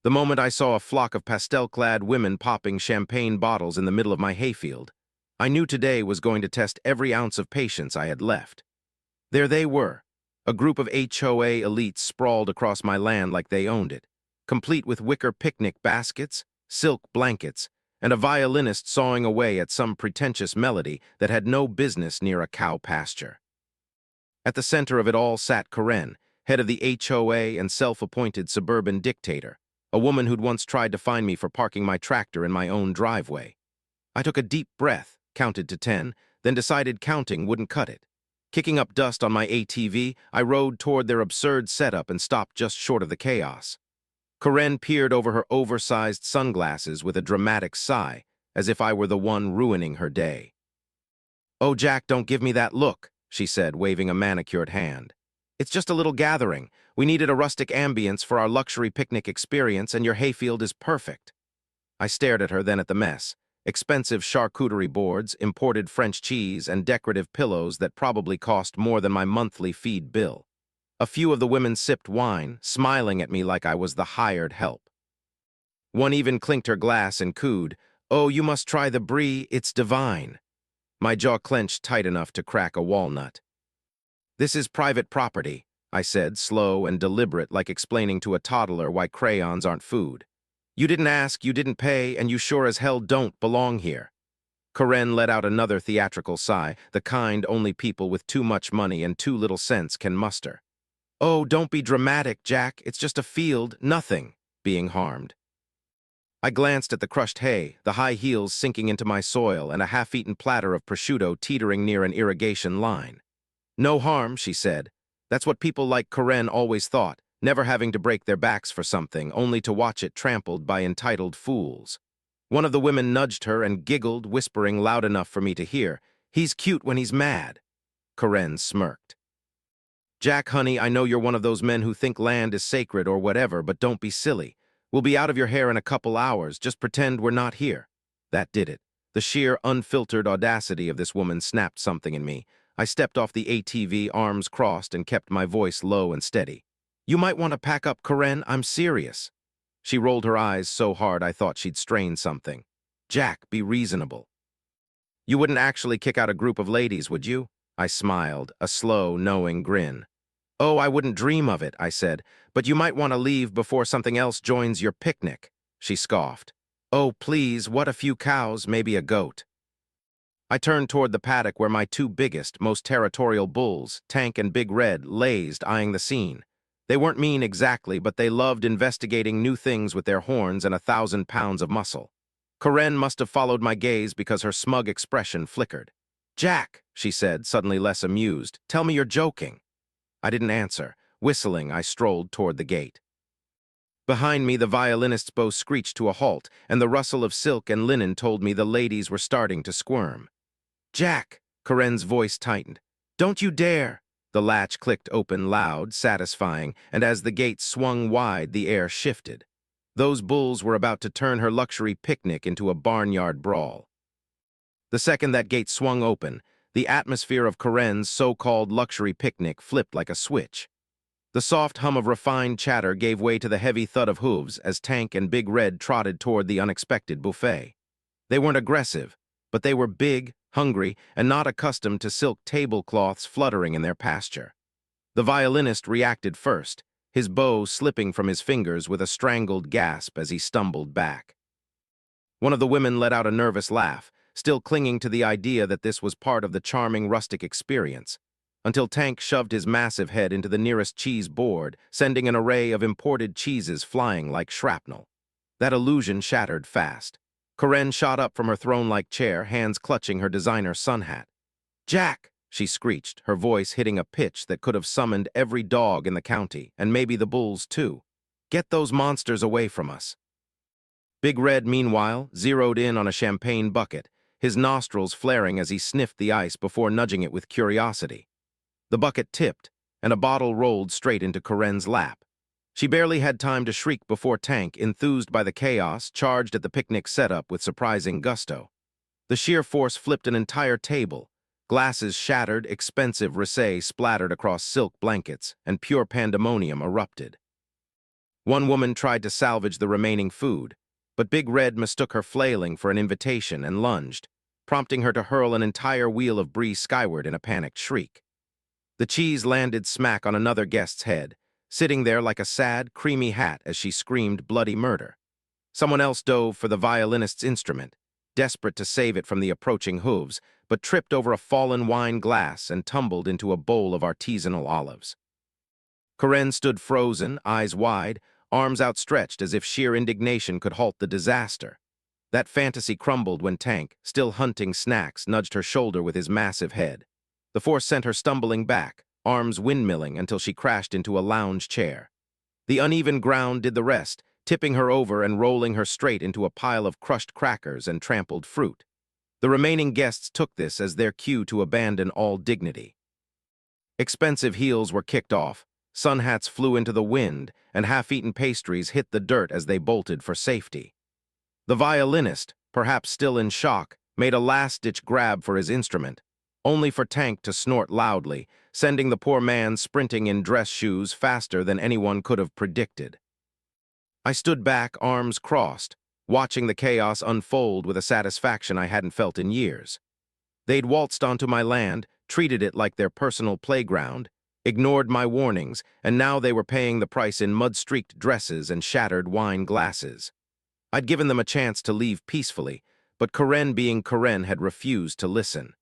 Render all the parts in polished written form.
The moment I saw a flock of pastel-clad women popping champagne bottles in the middle of my hayfield, I knew today was going to test every ounce of patience I had left. There they were, a group of HOA elites sprawled across my land like they owned it, complete with wicker picnic baskets, silk blankets, and a violinist sawing away at some pretentious melody that had no business near a cow pasture. At the center of it all sat Karen, head of the HOA and self-appointed suburban dictator, a woman who'd once tried to find me for parking my tractor in my own driveway. I took a deep breath, counted to 10, then decided counting wouldn't cut it. Kicking up dust on my ATV, I rode toward their absurd setup and stopped just short of the chaos. Karen peered over her oversized sunglasses with a dramatic sigh, as if I were the one ruining her day. "Oh, Jack, don't give me that look," she said, waving a manicured hand. "It's just a little gathering. We needed a rustic ambience for our luxury picnic experience, and your hayfield is perfect." I stared at her, then at the mess. Expensive charcuterie boards, imported French cheese, and decorative pillows that probably cost more than my monthly feed bill. A few of the women sipped wine, smiling at me like I was the hired help. One even clinked her glass and cooed, "Oh, you must try the brie, it's divine." My jaw clenched tight enough to crack a walnut. "This is private property," I said, slow and deliberate, like explaining to a toddler why crayons aren't food. "You didn't ask, you didn't pay, and you sure as hell don't belong here." Karen let out another theatrical sigh, the kind only people with too much money and too little sense can muster. "Oh, don't be dramatic, Jack. It's just a field, nothing being harmed." I glanced at the crushed hay, the high heels sinking into my soil, and a half-eaten platter of prosciutto teetering near an irrigation line. "No harm," she said. "That's what people like Karen always thought, never having to break their backs for something, only to watch it trampled by entitled fools." One of the women nudged her and giggled, whispering loud enough for me to hear, "He's cute when he's mad." Karen smirked. "Jack, honey, I know you're one of those men who think land is sacred or whatever, but don't be silly. We'll be out of your hair in a couple hours. Just pretend we're not here." That did it. The sheer, unfiltered audacity of this woman snapped something in me. I stepped off the ATV, arms crossed, and kept my voice low and steady. "You might want to pack up, Karen. I'm serious." She rolled her eyes so hard I thought she'd strain something. "Jack, be reasonable." "You wouldn't actually kick out a group of ladies, would you?" I smiled, a slow, knowing grin. "Oh, I wouldn't dream of it," I said, "but you might want to leave before something else joins your picnic." She scoffed. "Oh, please, what a few cows, maybe a goat." I turned toward the paddock where my two biggest, most territorial bulls, Tank and Big Red, lazed, eyeing the scene. They weren't mean exactly, but they loved investigating new things with their horns and 1,000 pounds of muscle. Karen must have followed my gaze because her smug expression flickered. "Jack," she said, suddenly less amused, "tell me you're joking." I didn't answer. Whistling, I strolled toward the gate. Behind me, the violinist's bow screeched to a halt, and the rustle of silk and linen told me the ladies were starting to squirm. "Jack!" Karen's voice tightened. "Don't you dare!" The latch clicked open loud, satisfying, and as the gate swung wide, the air shifted. Those bulls were about to turn her luxury picnic into a barnyard brawl. The second that gate swung open, the atmosphere of Karen's so-called luxury picnic flipped like a switch. The soft hum of refined chatter gave way to the heavy thud of hooves as Tank and Big Red trotted toward the unexpected buffet. They weren't aggressive, but they were big, hungry, and not accustomed to silk tablecloths fluttering in their pasture. The violinist reacted first, his bow slipping from his fingers with a strangled gasp as he stumbled back. One of the women let out a nervous laugh, still clinging to the idea that this was part of the charming rustic experience, until Tank shoved his massive head into the nearest cheese board, sending an array of imported cheeses flying like shrapnel. That illusion shattered fast. Karen shot up from her throne-like chair, hands clutching her designer sun hat. "Jack!" she screeched, her voice hitting a pitch that could have summoned every dog in the county, and maybe the bulls too. "Get those monsters away from us." Big Red, meanwhile, zeroed in on a champagne bucket, his nostrils flaring as he sniffed the ice before nudging it with curiosity. The bucket tipped, and a bottle rolled straight into Karen's lap. She barely had time to shriek before Tank, enthused by the chaos, charged at the picnic setup with surprising gusto. The sheer force flipped an entire table. Glasses shattered, expensive rosé splattered across silk blankets, and pure pandemonium erupted. One woman tried to salvage the remaining food, but Big Red mistook her flailing for an invitation and lunged, prompting her to hurl an entire wheel of brie skyward in a panicked shriek. The cheese landed smack on another guest's head, sitting there like a sad, creamy hat as she screamed bloody murder. Someone else dove for the violinist's instrument, desperate to save it from the approaching hooves, but tripped over a fallen wine glass and tumbled into a bowl of artisanal olives. Karen stood frozen, eyes wide, arms outstretched as if sheer indignation could halt the disaster. That fantasy crumbled when Tank, still hunting snacks, nudged her shoulder with his massive head. The force sent her stumbling back, arms windmilling until she crashed into a lounge chair. The uneven ground did the rest, tipping her over and rolling her straight into a pile of crushed crackers and trampled fruit. The remaining guests took this as their cue to abandon all dignity. Expensive heels were kicked off, sun hats flew into the wind, and half-eaten pastries hit the dirt as they bolted for safety. The violinist, perhaps still in shock, made a last-ditch grab for his instrument, only for Tank to snort loudly, sending the poor man sprinting in dress shoes faster than anyone could have predicted. I stood back, arms crossed, watching the chaos unfold with a satisfaction I hadn't felt in years. They'd waltzed onto my land, treated it like their personal playground, ignored my warnings, and now they were paying the price in mud-streaked dresses and shattered wine glasses. I'd given them a chance to leave peacefully, but Karen being Karen had refused to listen.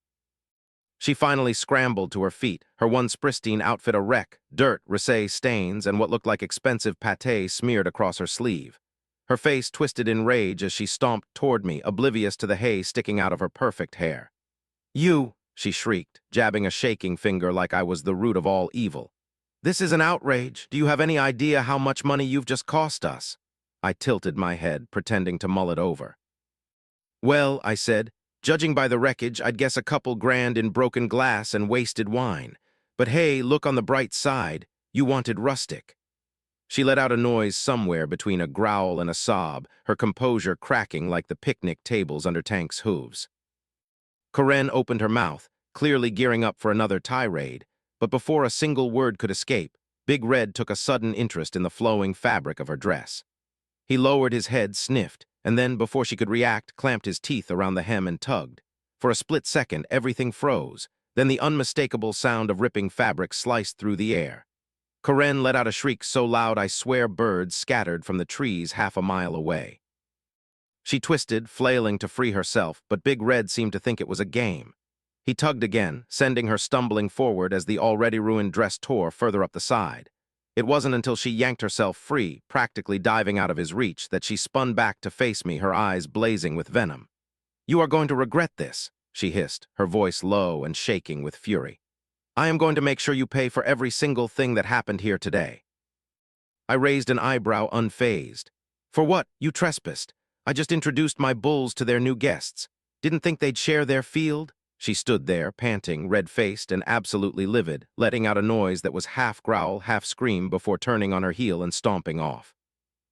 She finally scrambled to her feet, her once pristine outfit a wreck, dirt, ricé stains, and what looked like expensive pâté smeared across her sleeve. Her face twisted in rage as she stomped toward me, oblivious to the hay sticking out of her perfect hair. "You!" she shrieked, jabbing a shaking finger like I was the root of all evil. "This is an outrage. Do you have any idea how much money you've just cost us?" I tilted my head, pretending to mull it over. "Well," I said, "judging by the wreckage, I'd guess a couple grand in broken glass and wasted wine. But hey, look on the bright side. You wanted rustic." She let out a noise somewhere between a growl and a sob, her composure cracking like the picnic tables under Tank's hooves. Karen opened her mouth, clearly gearing up for another tirade, but before a single word could escape, Big Red took a sudden interest in the flowing fabric of her dress. He lowered his head, sniffed, and then, before she could react, clamped his teeth around the hem and tugged. For a split second, everything froze. Then the unmistakable sound of ripping fabric sliced through the air. Karen let out a shriek so loud I swear birds scattered from the trees half a mile away. She twisted, flailing to free herself, but Big Red seemed to think it was a game. He tugged again, sending her stumbling forward as the already ruined dress tore further up the side. It wasn't until she yanked herself free, practically diving out of his reach, that she spun back to face me, her eyes blazing with venom. "You are going to regret this," she hissed, her voice low and shaking with fury. "I am going to make sure you pay for every single thing that happened here today." I raised an eyebrow, unfazed. "For what? You trespassed. I just introduced my bulls to their new guests. Didn't think they'd share their field?" She stood there, panting, red-faced and absolutely livid, letting out a noise that was half growl, half scream before turning on her heel and stomping off.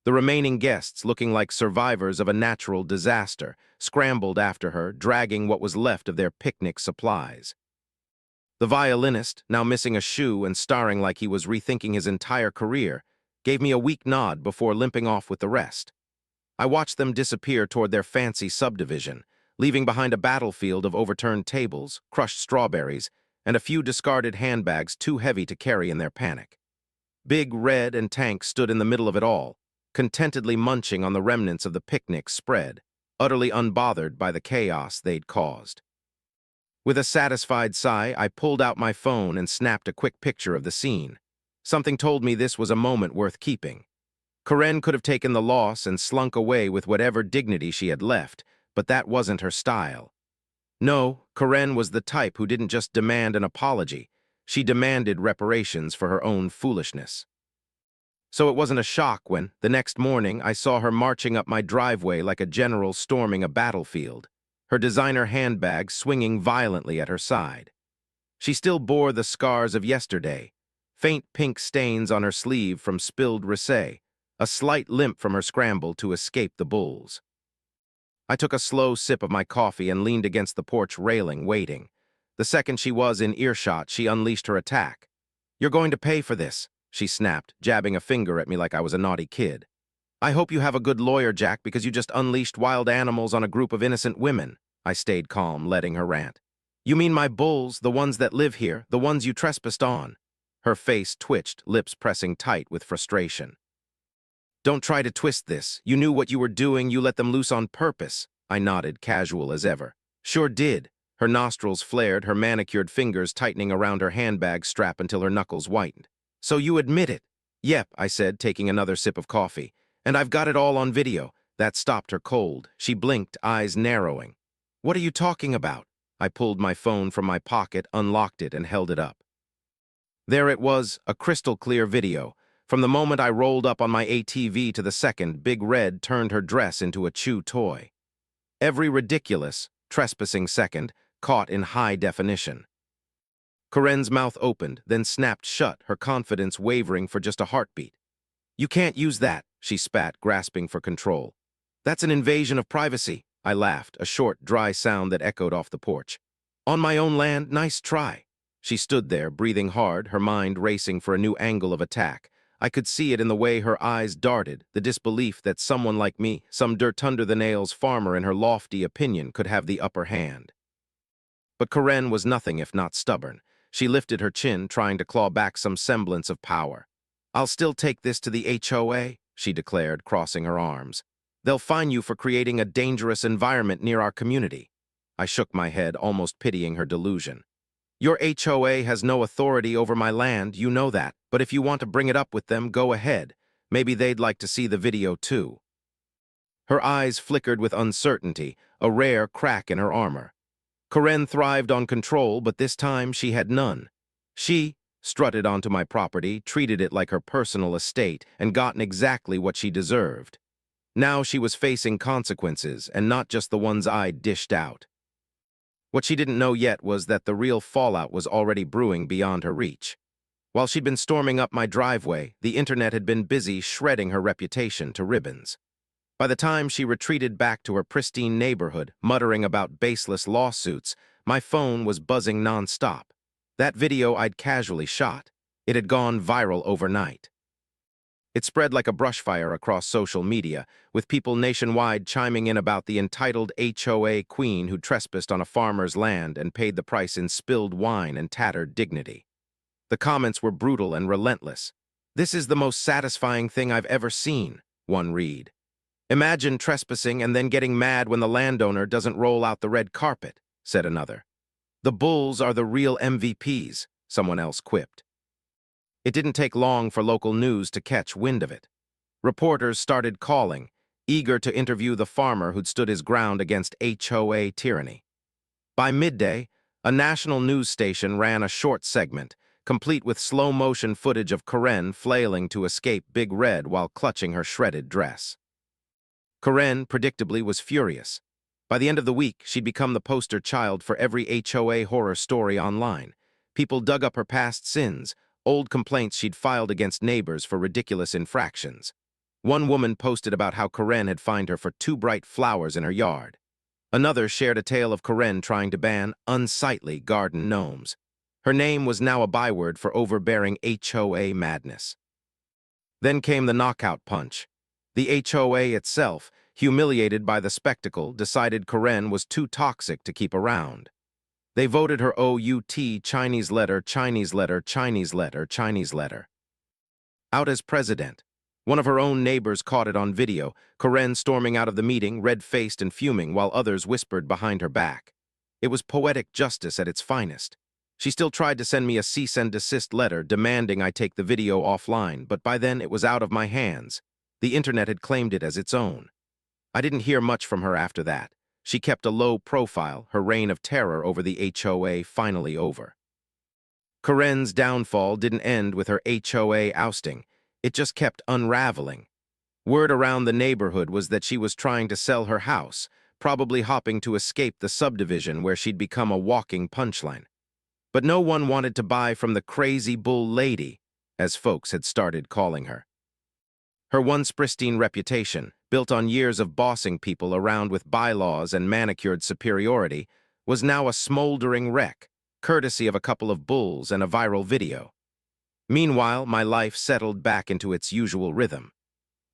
The remaining guests, looking like survivors of a natural disaster, scrambled after her, dragging what was left of their picnic supplies. The violinist, now missing a shoe and starring like he was rethinking his entire career, gave me a weak nod before limping off with the rest. I watched them disappear toward their fancy subdivision, leaving behind a battlefield of overturned tables, crushed strawberries, and a few discarded handbags too heavy to carry in their panic. Big Red and Tank stood in the middle of it all, contentedly munching on the remnants of the picnic spread, utterly unbothered by the chaos they'd caused. With a satisfied sigh, I pulled out my phone and snapped a quick picture of the scene. Something told me this was a moment worth keeping. Karen could have taken the loss and slunk away with whatever dignity she had left, but that wasn't her style. No, Karen was the type who didn't just demand an apology, she demanded reparations for her own foolishness. So it wasn't a shock when, the next morning, I saw her marching up my driveway like a general storming a battlefield, her designer handbag swinging violently at her side. She still bore the scars of yesterday, faint pink stains on her sleeve from spilled ricé, a slight limp from her scramble to escape the bulls. I took a slow sip of my coffee and leaned against the porch railing, waiting. The second she was in earshot, she unleashed her attack. "You're going to pay for this. she snapped, jabbing a finger at me like I was a naughty kid. I hope you have a good lawyer, Jack, because you just unleashed wild animals on a group of innocent women. I stayed calm, letting her rant. You mean my bulls, the ones that live here, the ones you trespassed on? Her face twitched, lips pressing tight with frustration. Don't try to twist this. You knew what you were doing, you let them loose on purpose. I nodded, casual as ever. Sure did. Her nostrils flared, her manicured fingers tightening around her handbag strap until her knuckles whitened. So you admit it? Yep, I said, taking another sip of coffee. And I've got it all on video. That stopped her cold. She blinked, eyes narrowing. What are you talking about? I pulled my phone from my pocket, unlocked it, and held it up. There it was, a crystal-clear video. From the moment I rolled up on my ATV to the second, Big Red turned her dress into a chew toy. Every ridiculous, trespassing second, caught in high definition. Corinne's mouth opened, then snapped shut, her confidence wavering for just a heartbeat. You can't use that, she spat, grasping for control. That's an invasion of privacy, I laughed, a short, dry sound that echoed off the porch. On my own land, nice try. She stood there, breathing hard, her mind racing for a new angle of attack. I could see it in the way her eyes darted, the disbelief that someone like me, some dirt-under-the-nails farmer in her lofty opinion, could have the upper hand. But Corinne was nothing if not stubborn. She lifted her chin, trying to claw back some semblance of power. I'll still take this to the HOA, she declared, crossing her arms. They'll fine you for creating a dangerous environment near our community. I shook my head, almost pitying her delusion. Your HOA has no authority over my land, you know that, but if you want to bring it up with them, go ahead. Maybe they'd like to see the video too. Her eyes flickered with uncertainty, a rare crack in her armor. Corinne thrived on control, but this time she had none. She strutted onto my property, treated it like her personal estate, and gotten exactly what she deserved. Now she was facing consequences, and not just the ones I'd dished out. What she didn't know yet was that the real fallout was already brewing beyond her reach. While she'd been storming up my driveway, the internet had been busy shredding her reputation to ribbons. By the time she retreated back to her pristine neighborhood, muttering about baseless lawsuits, my phone was buzzing nonstop. That video I'd casually shot. It had gone viral overnight. It spread like a brushfire across social media, with people nationwide chiming in about the entitled HOA queen who trespassed on a farmer's land and paid the price in spilled wine and tattered dignity. The comments were brutal and relentless. This is the most satisfying thing I've ever seen, one read. Imagine trespassing and then getting mad when the landowner doesn't roll out the red carpet, said another. The bulls are the real MVPs, someone else quipped. It didn't take long for local news to catch wind of it. Reporters started calling, eager to interview the farmer who'd stood his ground against HOA tyranny. By midday, a national news station ran a short segment, complete with slow-motion footage of Corinne flailing to escape Big Red while clutching her shredded dress. Corinne, predictably, was furious. By the end of the week, she'd become the poster child for every HOA horror story online. People dug up her past sins, old complaints she'd filed against neighbors for ridiculous infractions. One woman posted about how Corinne had fined her for 2 bright flowers in her yard. Another shared a tale of Corinne trying to ban unsightly garden gnomes. Her name was now a byword for overbearing HOA madness. Then came the knockout punch. The HOA itself, humiliated by the spectacle, decided Corinne was too toxic to keep around. They voted her OUT Chinese letter, Chinese letter, Chinese letter, Chinese letter out as president. One of her own neighbors caught it on video, Corinne storming out of the meeting, red-faced and fuming, while others whispered behind her back. It was poetic justice at its finest. She still tried to send me a cease and desist letter demanding I take the video offline, but by then it was out of my hands. The internet had claimed it as its own. I didn't hear much from her after that. She kept a low profile, her reign of terror over the HOA finally over. Corinne's downfall didn't end with her HOA ousting. It just kept unraveling. Word around the neighborhood was that she was trying to sell her house, probably hopping to escape the subdivision where she'd become a walking punchline. But no one wanted to buy from the crazy bull lady, as folks had started calling her. Her once pristine reputation, built on years of bossing people around with bylaws and manicured superiority, was now a smoldering wreck, courtesy of a couple of bulls and a viral video. Meanwhile, my life settled back into its usual rhythm.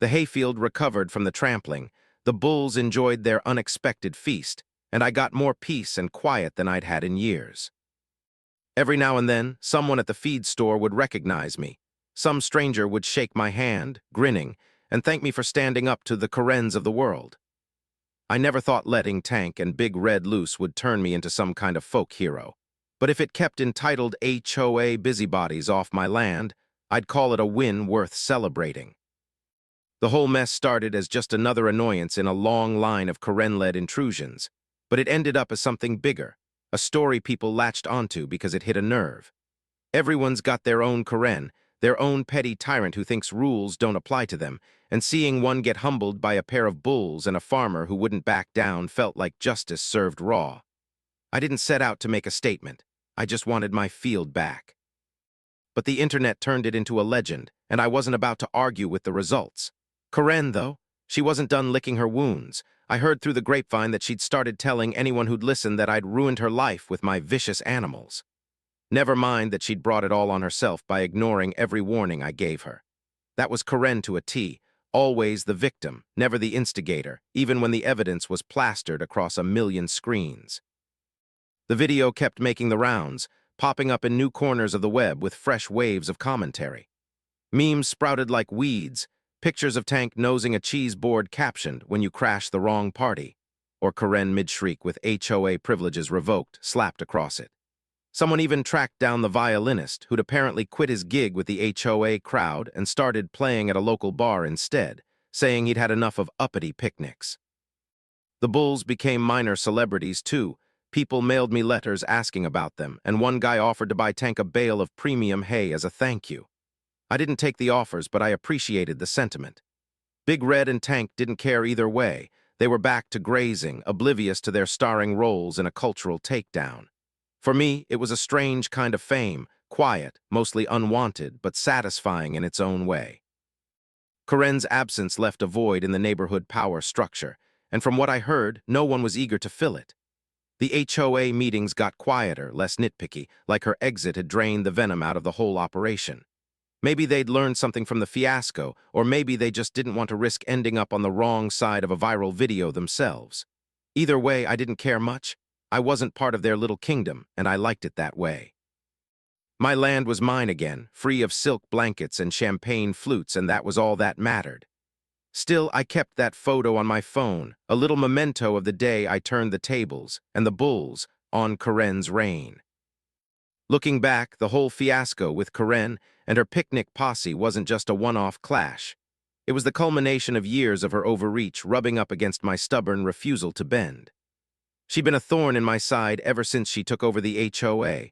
The hayfield recovered from the trampling, the bulls enjoyed their unexpected feast, and I got more peace and quiet than I'd had in years. Every now and then, someone at the feed store would recognize me. Some stranger would shake my hand, grinning, and thank me for standing up to the Karens of the world. I never thought letting Tank and Big Red loose would turn me into some kind of folk hero. But if it kept entitled HOA busybodies off my land, I'd call it a win worth celebrating. The whole mess started as just another annoyance in a long line of Karen-led intrusions, but it ended up as something bigger, a story people latched onto because it hit a nerve. Everyone's got their own Karen, their own petty tyrant who thinks rules don't apply to them, and seeing one get humbled by a pair of bulls and a farmer who wouldn't back down felt like justice served raw. I didn't set out to make a statement. I just wanted my field back. But the internet turned it into a legend, and I wasn't about to argue with the results. Karen, though, she wasn't done licking her wounds. I heard through the grapevine that she'd started telling anyone who'd listened that I'd ruined her life with my vicious animals. Never mind that she'd brought it all on herself by ignoring every warning I gave her. That was Karen to a T, always the victim, never the instigator, even when the evidence was plastered across a million screens. The video kept making the rounds, popping up in new corners of the web with fresh waves of commentary. Memes sprouted like weeds, pictures of Tank nosing a cheese board captioned, "When you crash the wrong party," or Karen mid-shriek with HOA privileges revoked, slapped across it. Someone even tracked down the violinist, who'd apparently quit his gig with the HOA crowd and started playing at a local bar instead, saying he'd had enough of uppity picnics. The bulls became minor celebrities, too. People mailed me letters asking about them, and one guy offered to buy Tank a bale of premium hay as a thank you. I didn't take the offers, but I appreciated the sentiment. Big Red and Tank didn't care either way. They were back to grazing, oblivious to their starring roles in a cultural takedown. For me, it was a strange kind of fame, quiet, mostly unwanted, but satisfying in its own way. Karen's absence left a void in the neighborhood power structure, and from what I heard, no one was eager to fill it. The HOA meetings got quieter, less nitpicky, like her exit had drained the venom out of the whole operation. Maybe they'd learned something from the fiasco, or maybe they just didn't want to risk ending up on the wrong side of a viral video themselves. Either way, I didn't care much. I wasn't part of their little kingdom, and I liked it that way. My land was mine again, free of silk blankets and champagne flutes, and that was all that mattered. Still, I kept that photo on my phone, a little memento of the day I turned the tables, and the bulls, on Karen's reign. Looking back, the whole fiasco with Karen and her picnic posse wasn't just a one-off clash. It was the culmination of years of her overreach rubbing up against my stubborn refusal to bend. She'd been a thorn in my side ever since she took over the HOA,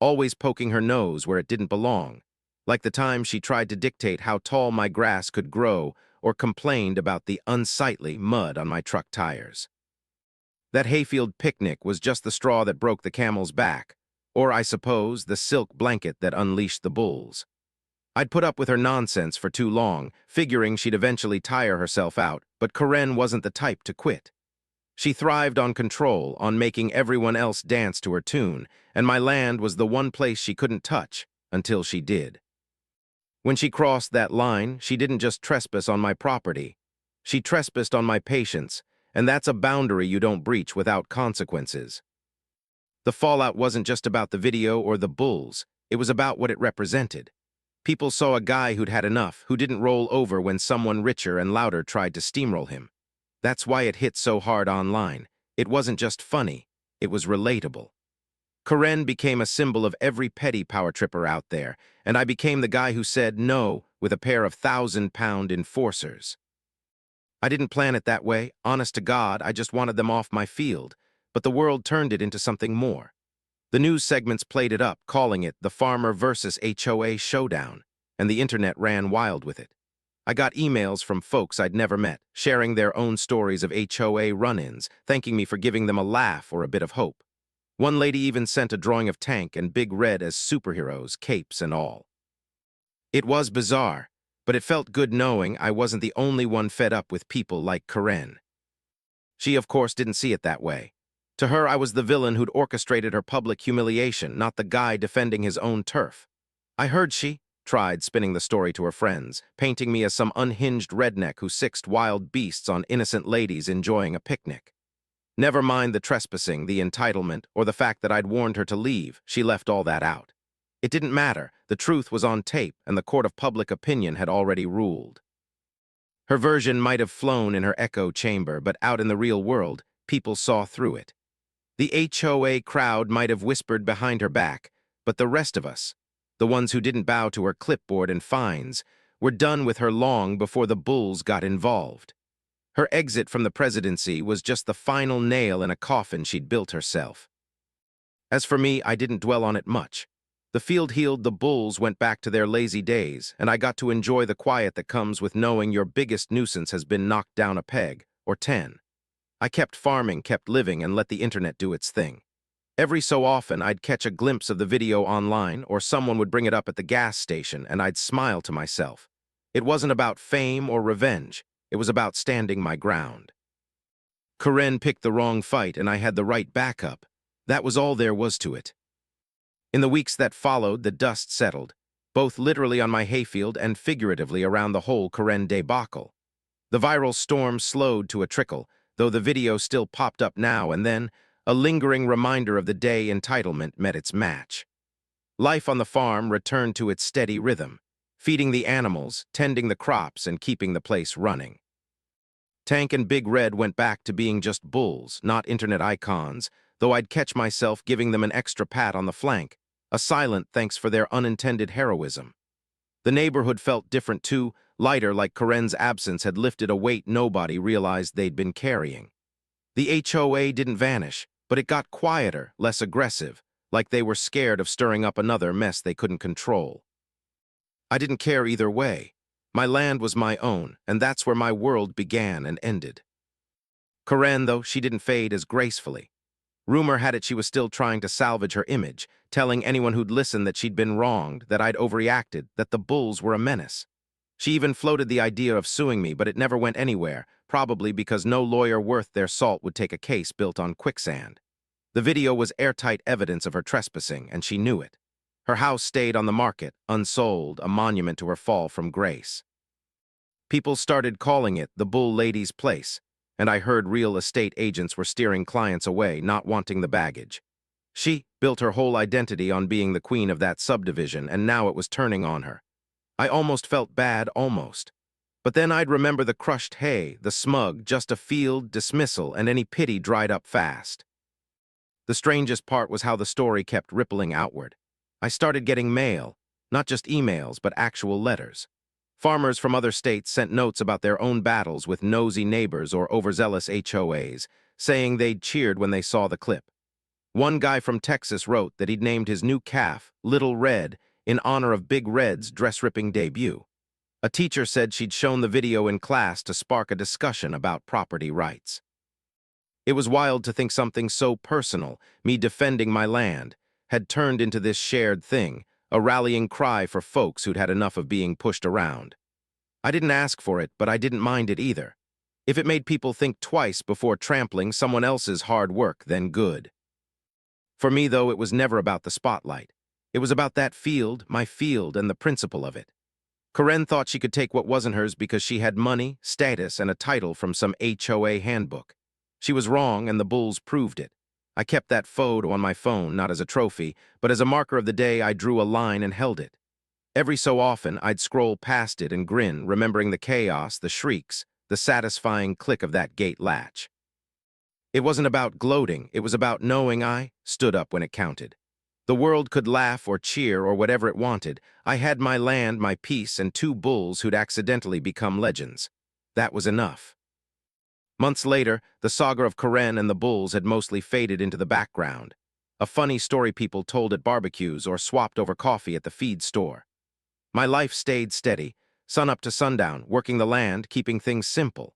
always poking her nose where it didn't belong, like the time she tried to dictate how tall my grass could grow or complained about the unsightly mud on my truck tires. That hayfield picnic was just the straw that broke the camel's back, or I suppose the silk blanket that unleashed the bulls. I'd put up with her nonsense for too long, figuring she'd eventually tire herself out, but Karen wasn't the type to quit. She thrived on control, on making everyone else dance to her tune, and my land was the one place she couldn't touch, until she did. When she crossed that line, she didn't just trespass on my property. She trespassed on my patience, and that's a boundary you don't breach without consequences. The fallout wasn't just about the video or the bulls, it was about what it represented. People saw a guy who'd had enough, who didn't roll over when someone richer and louder tried to steamroll him. That's why it hit so hard online. It wasn't just funny, it was relatable. Karen became a symbol of every petty power tripper out there, and I became the guy who said no with a pair of 1,000-pound enforcers. I didn't plan it that way, honest to God, I just wanted them off my field, but the world turned it into something more. The news segments played it up, calling it the Farmer versus HOA Showdown, and the internet ran wild with it. I got emails from folks I'd never met, sharing their own stories of HOA run-ins, thanking me for giving them a laugh or a bit of hope. One lady even sent a drawing of Tank and Big Red as superheroes, capes and all. It was bizarre, but it felt good knowing I wasn't the only one fed up with people like Karen. She, of course, didn't see it that way. To her, I was the villain who'd orchestrated her public humiliation, not the guy defending his own turf. I heard she, tried spinning the story to her friends, painting me as some unhinged redneck who sixed wild beasts on innocent ladies enjoying a picnic. Never mind the trespassing, the entitlement, or the fact that I'd warned her to leave, she left all that out. It didn't matter, the truth was on tape, and the court of public opinion had already ruled. Her version might have flown in her echo chamber, but out in the real world, people saw through it. The HOA crowd might have whispered behind her back, but the rest of us, the ones who didn't bow to her clipboard and fines, were done with her long before the bulls got involved. Her exit from the presidency was just the final nail in a coffin she'd built herself. As for me, I didn't dwell on it much. The field healed, the bulls went back to their lazy days, and I got to enjoy the quiet that comes with knowing your biggest nuisance has been knocked down a peg, or 10. I kept farming, kept living, and let the internet do its thing. Every so often, I'd catch a glimpse of the video online, or someone would bring it up at the gas station, and I'd smile to myself. It wasn't about fame or revenge. It was about standing my ground. Karen picked the wrong fight, and I had the right backup. That was all there was to it. In the weeks that followed, the dust settled, both literally on my hayfield and figuratively around the whole Karen debacle. The viral storm slowed to a trickle, though the video still popped up now and then, a lingering reminder of the day entitlement met its match. Life on the farm returned to its steady rhythm, feeding the animals, tending the crops, and keeping the place running. Tank and Big Red went back to being just bulls, not internet icons, though I'd catch myself giving them an extra pat on the flank, a silent thanks for their unintended heroism. The neighborhood felt different too, lighter, like Karen's absence had lifted a weight nobody realized they'd been carrying. The HOA didn't vanish, but it got quieter, less aggressive, like they were scared of stirring up another mess they couldn't control. I didn't care either way. My land was my own, and that's where my world began and ended. Karen, though, she didn't fade as gracefully. Rumor had it she was still trying to salvage her image, telling anyone who'd listened that she'd been wronged, that I'd overreacted, that the bulls were a menace. She even floated the idea of suing me, but it never went anywhere, probably because no lawyer worth their salt would take a case built on quicksand. The video was airtight evidence of her trespassing, and she knew it. Her house stayed on the market, unsold, a monument to her fall from grace. People started calling it the Bull Lady's Place, and I heard real estate agents were steering clients away, not wanting the baggage. She built her whole identity on being the queen of that subdivision, and now it was turning on her. I almost felt bad, almost. But then I'd remember the crushed hay, the smug, just a field dismissal, and any pity dried up fast. The strangest part was how the story kept rippling outward. I started getting mail, not just emails, but actual letters. Farmers from other states sent notes about their own battles with nosy neighbors or overzealous HOAs, saying they'd cheered when they saw the clip. One guy from Texas wrote that he'd named his new calf Little Red in honor of Big Red's dress-ripping debut. A teacher said she'd shown the video in class to spark a discussion about property rights. It was wild to think something so personal, me defending my land, had turned into this shared thing, a rallying cry for folks who'd had enough of being pushed around. I didn't ask for it, but I didn't mind it either. If it made people think twice before trampling someone else's hard work, then good. For me, though, it was never about the spotlight. It was about that field, my field, and the principle of it. Karen thought she could take what wasn't hers because she had money, status, and a title from some HOA handbook. She was wrong, and the bulls proved it. I kept that photo on my phone, not as a trophy, but as a marker of the day I drew a line and held it. Every so often, I'd scroll past it and grin, remembering the chaos, the shrieks, the satisfying click of that gate latch. It wasn't about gloating, it was about knowing I stood up when it counted. The world could laugh or cheer or whatever it wanted. I had my land, my peace, and 2 bulls who'd accidentally become legends. That was enough. Months later, the saga of Karen and the bulls had mostly faded into the background. A funny story people told at barbecues or swapped over coffee at the feed store. My life stayed steady, sun up to sundown, working the land, keeping things simple.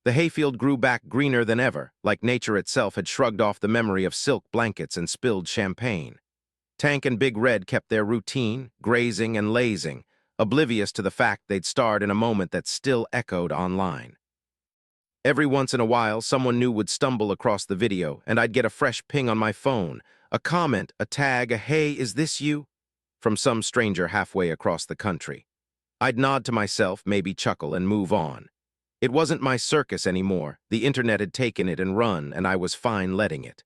The hayfield grew back greener than ever, like nature itself had shrugged off the memory of silk blankets and spilled champagne. Tank and Big Red kept their routine, grazing and lazing, oblivious to the fact they'd starred in a moment that still echoed online. Every once in a while, someone new would stumble across the video, and I'd get a fresh ping on my phone, a comment, a tag, a "Hey, is this you?" from some stranger halfway across the country. I'd nod to myself, maybe chuckle, and move on. It wasn't my circus anymore. The internet had taken it and run, and I was fine letting it.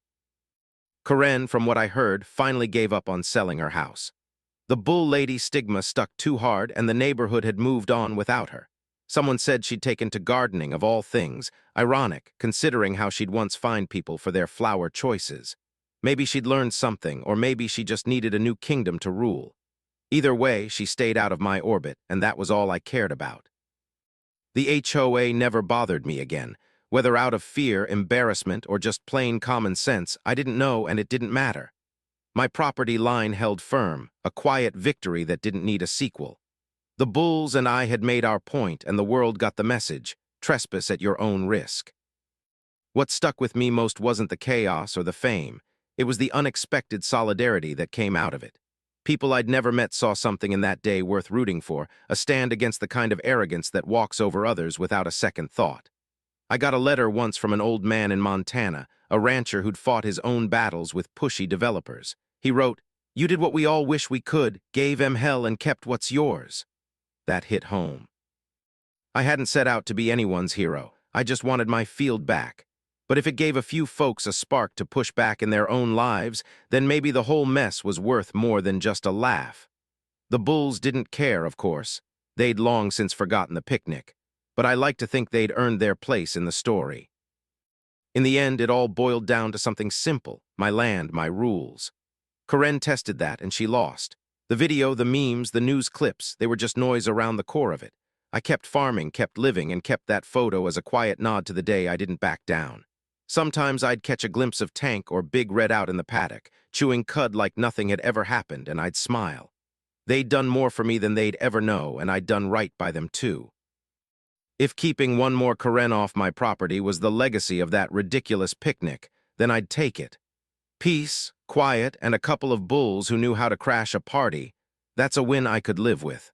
Karen, from what I heard, finally gave up on selling her house. The bull lady stigma stuck too hard, and the neighborhood had moved on without her. Someone said she'd taken to gardening, of all things. Ironic, considering how she'd once fined people for their flower choices. Maybe she'd learned something, or maybe she just needed a new kingdom to rule. Either way, she stayed out of my orbit, and that was all I cared about. The HOA never bothered me again. Whether out of fear, embarrassment, or just plain common sense, I didn't know, and it didn't matter. My property line held firm, a quiet victory that didn't need a sequel. The bulls and I had made our point, and the world got the message: trespass at your own risk. What stuck with me most wasn't the chaos or the fame. It was the unexpected solidarity that came out of it. People I'd never met saw something in that day worth rooting for, a stand against the kind of arrogance that walks over others without a second thought. I got a letter once from an old man in Montana, a rancher who'd fought his own battles with pushy developers. He wrote, "You did what we all wish we could, gave 'em hell and kept what's yours." That hit home. I hadn't set out to be anyone's hero. I just wanted my field back. But if it gave a few folks a spark to push back in their own lives, then maybe the whole mess was worth more than just a laugh. The bulls didn't care, of course. They'd long since forgotten the picnic. But I like to think they'd earned their place in the story. In the end, it all boiled down to something simple: my land, my rules. Karen tested that, and she lost. The video, the memes, the news clips, they were just noise around the core of it. I kept farming, kept living, and kept that photo as a quiet nod to the day I didn't back down. Sometimes I'd catch a glimpse of Tank or Big Red out in the paddock, chewing cud like nothing had ever happened, and I'd smile. They'd done more for me than they'd ever know, and I'd done right by them too. If keeping one more Karen off my property was the legacy of that ridiculous picnic, then I'd take it. Peace, quiet, and a couple of bulls who knew how to crash a party, that's a win I could live with.